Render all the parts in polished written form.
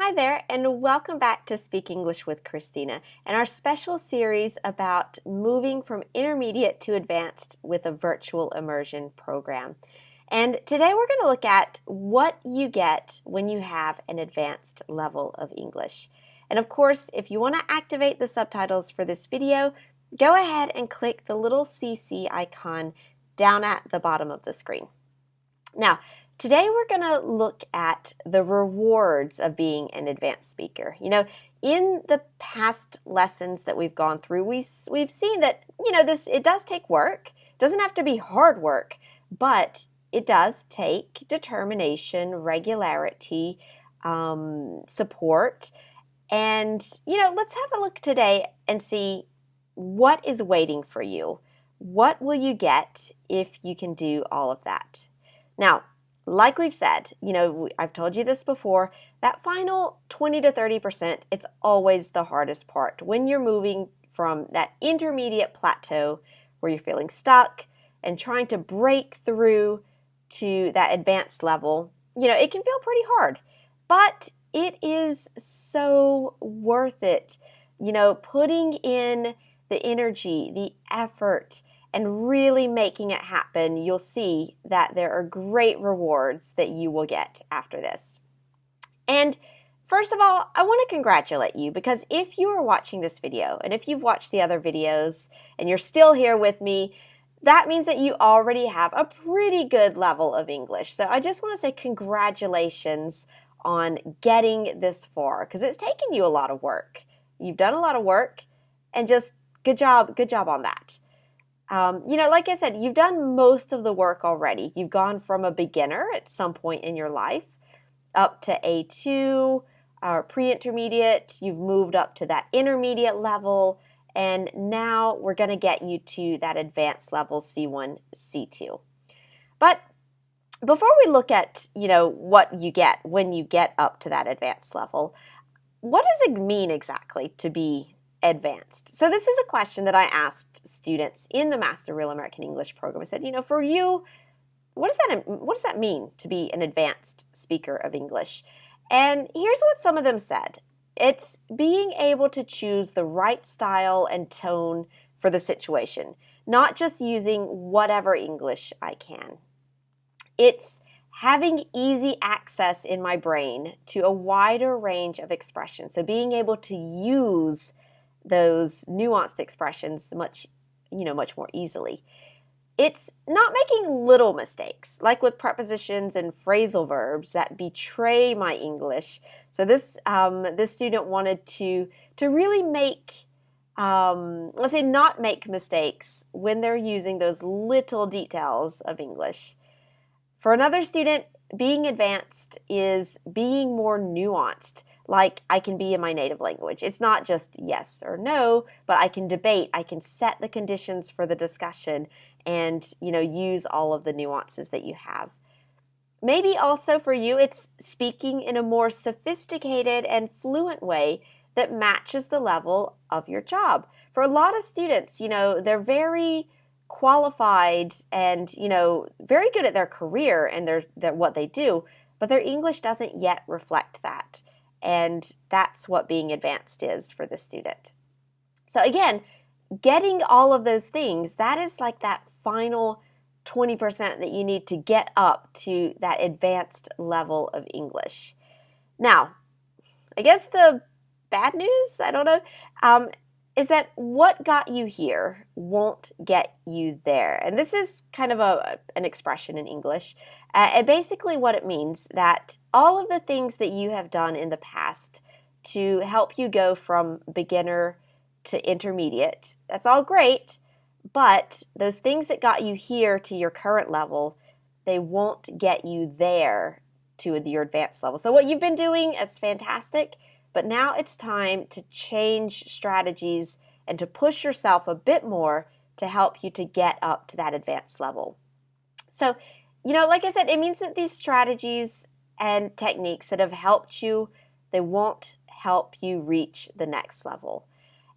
Hi there, and welcome back to Speak English with Christina and our special series about moving from intermediate to advanced with a virtual immersion program. And today we're going to look at what you get when you have an advanced level of English. And of course, if you want to activate the subtitles for this video, go ahead and click the little CC icon down at the bottom of the screen. Now, today we're going to look at the rewards of being an advanced speaker. In the past lessons that we've gone through, we've seen that, it does take work. It doesn't have to be hard work, but it does take determination, regularity, support. And, let's have a look today and see what is waiting for you. What will you get if you can do all of that? Now, like we've said, I've told you this before, that final 20 to 30%, it's always the hardest part. When you're moving from that intermediate plateau where you're feeling stuck and trying to break through to that advanced level, it can feel pretty hard, but it is so worth it. Putting in the energy, the effort, and really making it happen, you'll see that there are great rewards that you will get after this. And first of all, I want to congratulate you because if you are watching this video and if you've watched the other videos and you're still here with me, that means that you already have a pretty good level of English. So I just want to say congratulations on getting this far because it's taken you a lot of work. You've done a lot of work and just good job on that. Like I said, you've done most of the work already. You've gone from a beginner at some point in your life up to A2 or pre-intermediate. You've moved up to that intermediate level, and now we're going to get you to that advanced level C1, C2. But before we look at, what you get when you get up to that advanced level, what does it mean exactly to be advanced? So this is a question that I asked students in the Master Real American English program. I said, for you, what does that mean to be an advanced speaker of English? And here's what some of them said. It's being able to choose the right style and tone for the situation, not just using whatever English I can. It's having easy access in my brain to a wider range of expressions. So being able to use those nuanced expressions much more easily. It's not making little mistakes, like with prepositions and phrasal verbs that betray my English. So this student wanted to really make, let's say, not make mistakes when they're using those little details of English. For another student, being advanced is being more nuanced, like I can be in my native language. It's not just yes or no, but I can debate, I can set the conditions for the discussion and, use all of the nuances that you have. Maybe also for you, it's speaking in a more sophisticated and fluent way that matches the level of your job. For a lot of students, they're very qualified and, very good at their career and their what they do, but their English doesn't yet reflect that. And that's what being advanced is for the student. So again, getting all of those things, that is like that final 20% that you need to get up to that advanced level of English. Now, I guess the bad news, I don't know, is that what got you here won't get you there. And this is kind of an expression in English. And basically what it means that all of the things that you have done in the past to help you go from beginner to intermediate, that's all great, but those things that got you here to your current level, they won't get you there to your advanced level. So what you've been doing is fantastic, but now it's time to change strategies and to push yourself a bit more to help you to get up to that advanced level. So, like I said, it means that these strategies and techniques that have helped you, they won't help you reach the next level.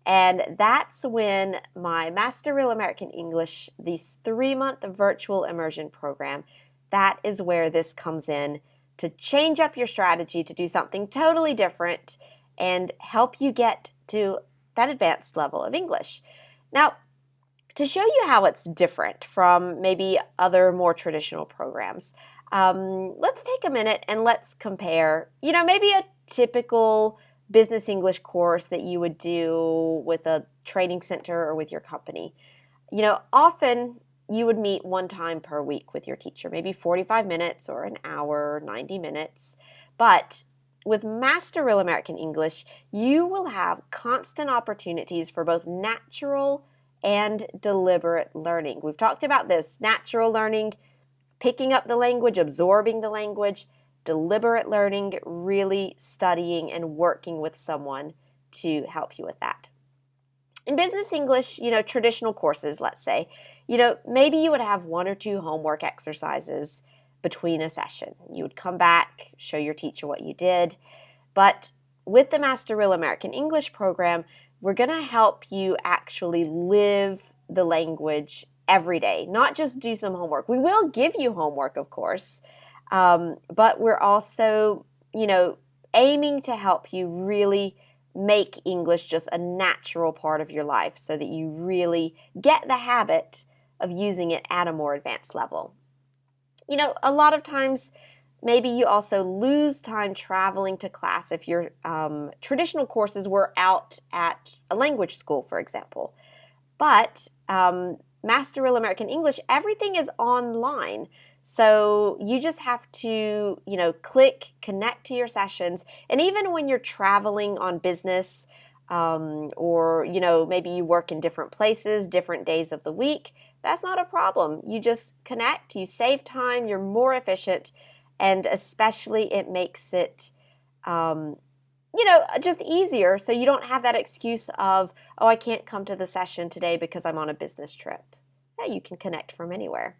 And that's when my Master Real American English, this 3-month virtual immersion program, that is where this comes in to change up your strategy to do something totally different and help you get to that advanced level of English. Now, to show you how it's different from maybe other more traditional programs, let's take a minute and let's compare, maybe a typical business English course that you would do with a training center or with your company. Often you would meet one time per week with your teacher, maybe 45 minutes or an hour, 90 minutes. But with Master Real American English, you will have constant opportunities for both natural and deliberate learning. We've talked about this: natural learning, picking up the language, absorbing the language; deliberate learning, really studying and working with someone to help you with that. In business English, traditional courses, let's say, maybe you would have 1 or 2 homework exercises between a session. You would come back, show your teacher what you did. But with the Master Real American English program, we're going to help you actually live the language every day, not just do some homework. We will give you homework, of course, but we're also, aiming to help you really make English just a natural part of your life so that you really get the habit of using it at a more advanced level. A lot of times, maybe you also lose time traveling to class if your traditional courses were out at a language school, for example. But Master Real American English, everything is online. So you just have to, click, connect to your sessions. And even when you're traveling on business, or, maybe you work in different places, different days of the week, that's not a problem. You just connect, you save time, you're more efficient, and especially it makes it, just easier, so you don't have that excuse of, oh, I can't come to the session today because I'm on a business trip. Yeah, you can connect from anywhere.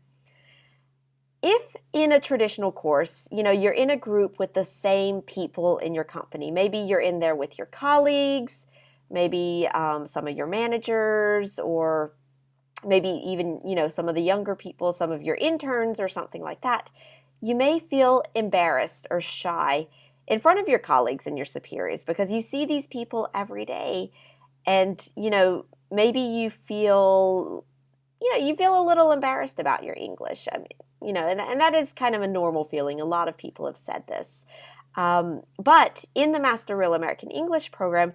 If in a traditional course, you're in a group with the same people in your company, maybe you're in there with your colleagues, maybe some of your managers, or maybe even, some of the younger people, some of your interns or something like that, you may feel embarrassed or shy in front of your colleagues and your superiors because you see these people every day, and, maybe you feel a little embarrassed about your English. I mean, and that is kind of a normal feeling. A lot of people have said this. But in the Master Real American English program,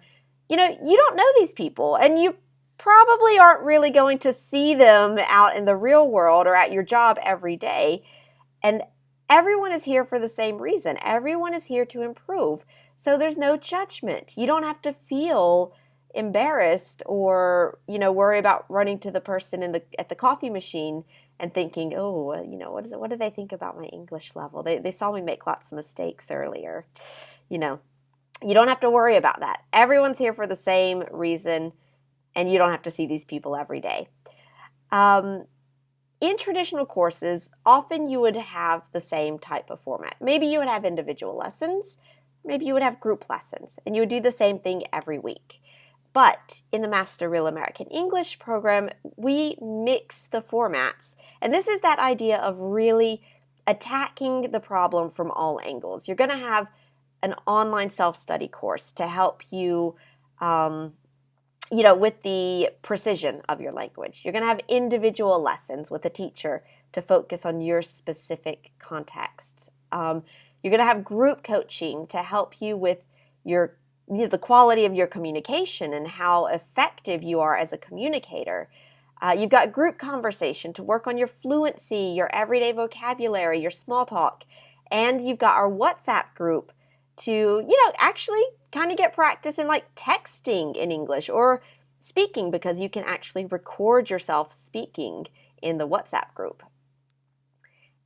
you don't know these people, and you probably aren't really going to see them out in the real world or at your job every day. And everyone is here for the same reason. Everyone is here to improve. So there's no judgment. You don't have to feel embarrassed or, worry about running to the person at the coffee machine and thinking, oh, what do they think about my English level? They saw me make lots of mistakes earlier. You don't have to worry about that. Everyone's here for the same reason, and you don't have to see these people every day. In traditional courses, often you would have the same type of format. Maybe you would have individual lessons, maybe you would have group lessons, and you would do the same thing every week. But in the Master Real American English program, we mix the formats. And this is that idea of really attacking the problem from all angles. You're going to have an online self-study course to help you, with the precision of your language. You're going to have individual lessons with a teacher to focus on your specific context. You're going to have group coaching to help you with the quality of your communication and how effective you are as a communicator. You've got group conversation to work on your fluency, your everyday vocabulary, your small talk. And you've got our WhatsApp group to, actually kind of get practice in like texting in English or speaking, because you can actually record yourself speaking in the WhatsApp group.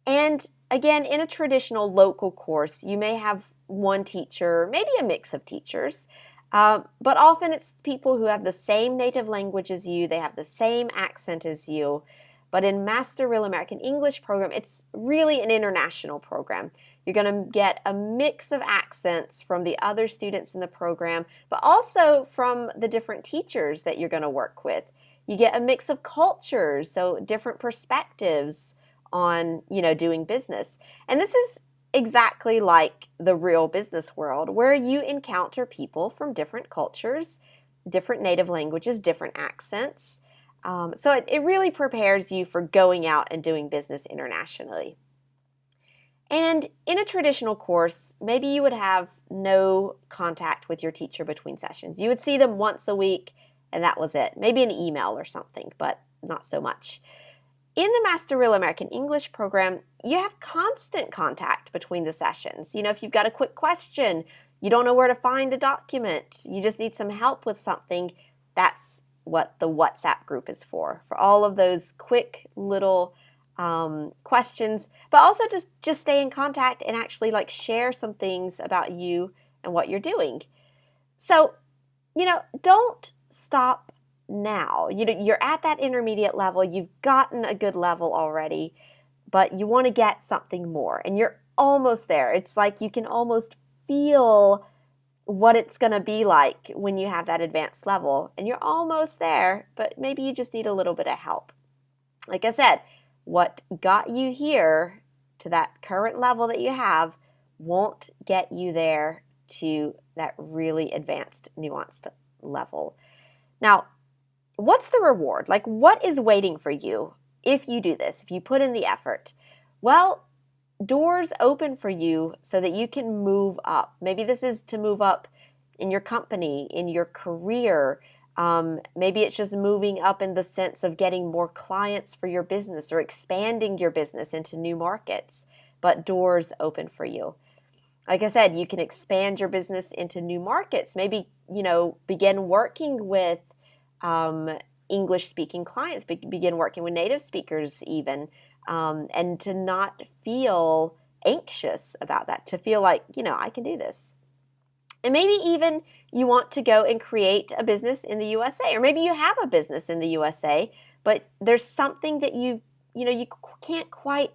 And again, in a traditional local course, you may have one teacher, maybe a mix of teachers, but often it's people who have the same native language as you, they have the same accent as you. But in Master Real American English program, it's really an international program. You're going to get a mix of accents from the other students in the program, but also from the different teachers that you're going to work with. You get a mix of cultures, so different perspectives on, doing business. And this is exactly like the real business world, where you encounter people from different cultures, different native languages, different accents. So it really prepares you for going out and doing business internationally. And in a traditional course, maybe you would have no contact with your teacher between sessions. You would see them once a week, and that was it. Maybe an email or something, but not so much. In the Master Real American English program, you have constant contact between the sessions. If you've got a quick question, you don't know where to find a document, you just need some help with something, that's what the WhatsApp group is for all of those quick little questions, but also just stay in contact and actually share some things about you and what you're doing. So, don't stop now. You're at that intermediate level, you've gotten a good level already, but you want to get something more, and you're almost there. It's like you can almost feel what it's going to be like when you have that advanced level, and you're almost there, but maybe you just need a little bit of help. Like I said, what got you here to that current level that you have won't get you there to that really advanced, nuanced level. Now, what's the reward? What is waiting for you if you do this, if you put in the effort? Well, doors open for you so that you can move up. Maybe this is to move up in your company, in your career. Maybe it's just moving up in the sense of getting more clients for your business or expanding your business into new markets, but doors open for you. Like I said, you can expand your business into new markets. Maybe, begin working with English-speaking clients, begin working with native speakers even, and to not feel anxious about that, to feel like, I can do this. And maybe even you want to go and create a business in the USA, or maybe you have a business in the USA, but there's something that you can't quite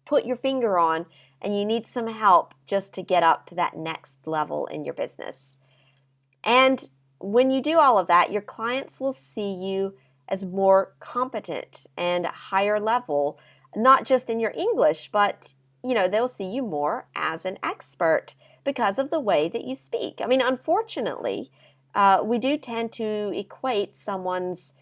put your finger on, and you need some help just to get up to that next level in your business. And when you do all of that, your clients will see you as more competent and higher level, not just in your English, but they'll see you more as an expert because of the way that you speak. I mean, unfortunately, we do tend to equate someone's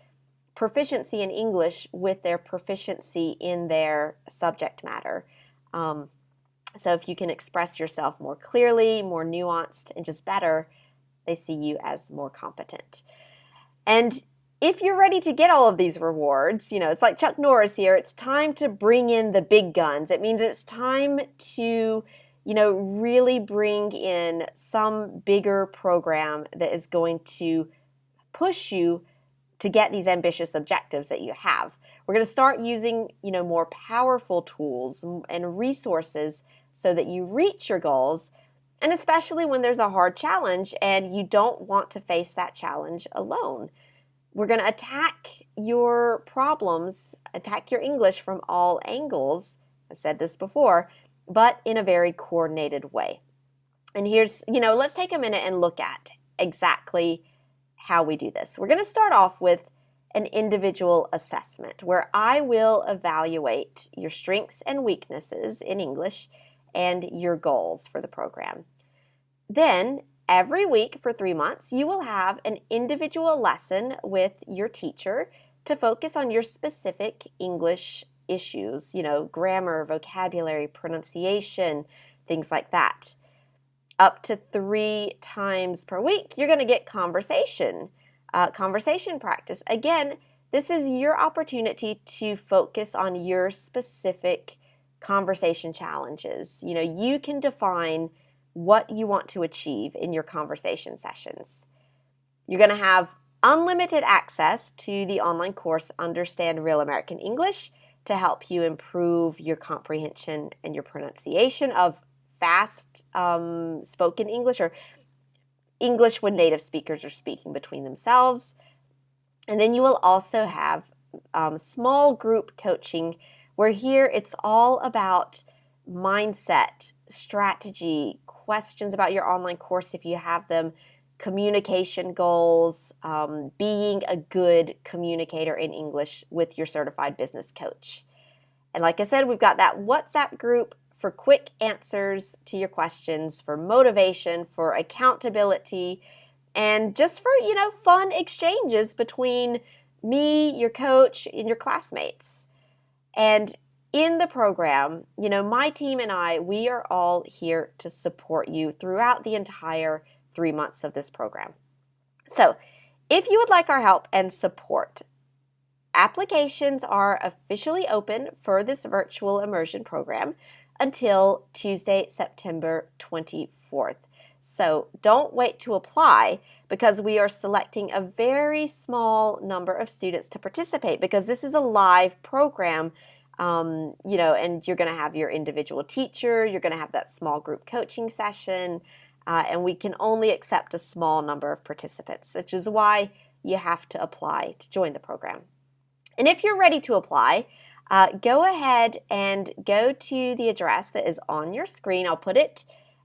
proficiency in English with their proficiency in their subject matter. So if you can express yourself more clearly, more nuanced, and just better, they see you as more competent. And if you're ready to get all of these rewards, it's like Chuck Norris here, it's time to bring in the big guns. It means it's time to, really bring in some bigger program that is going to push you to get these ambitious objectives that you have. We're going to start using, more powerful tools and resources so that you reach your goals, and especially when there's a hard challenge and you don't want to face that challenge alone. We're going to attack your problems, attack your English from all angles. I've said this before, but in a very coordinated way. And here's, let's take a minute and look at exactly how we do this. We're going to start off with an individual assessment where I will evaluate your strengths and weaknesses in English and your goals for the program. Then, every week for 3 months, you will have an individual lesson with your teacher to focus on your specific English issues, grammar, vocabulary, pronunciation, things like that. Up to 3 times per week, you're going to get conversation practice. Again, this is your opportunity to focus on your specific conversation challenges. You can define what you want to achieve in your conversation sessions. You're going to have unlimited access to the online course Understand Real American English to help you improve your comprehension and your pronunciation of fast spoken English, or English when native speakers are speaking between themselves. And then you will also have small group coaching, where here it's all about mindset, strategy, questions about your online course if you have them, communication goals, being a good communicator in English with your certified business coach. And like I said, we've got that WhatsApp group for quick answers to your questions, for motivation, for accountability, and just for, fun exchanges between me, your coach, and your classmates. And in the program, my team and I, we are all here to support you throughout the entire 3 months of this program. So, if you would like our help and support, applications are officially open for this virtual immersion program until Tuesday, September 24th. So don't wait to apply, because we are selecting a very small number of students to participate, because this is a live program, and you're going to have your individual teacher, you're going to have that small group coaching session, and we can only accept a small number of participants, which is why you have to apply to join the program. And if you're ready to apply, go ahead and go to the address that is on your screen. I'll put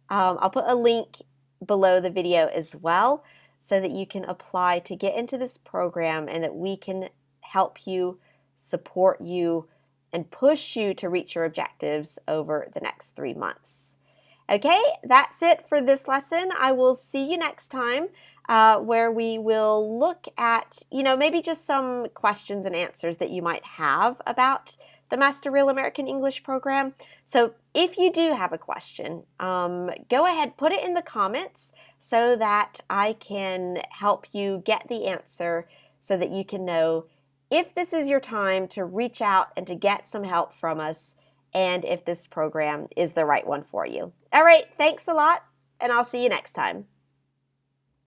a link below the video as well, so that you can apply to get into this program, and that we can help you, support you, and push you to reach your objectives over the next 3 months. Okay, that's it for this lesson. I will see you next time, where we will look at, maybe just some questions and answers that you might have about the Master Real American English program. So if you do have a question, go ahead, put it in the comments so that I can help you get the answer, so that you can know if this is your time to reach out and to get some help from us, and if this program is the right one for you. All right, thanks a lot, and I'll see you next time.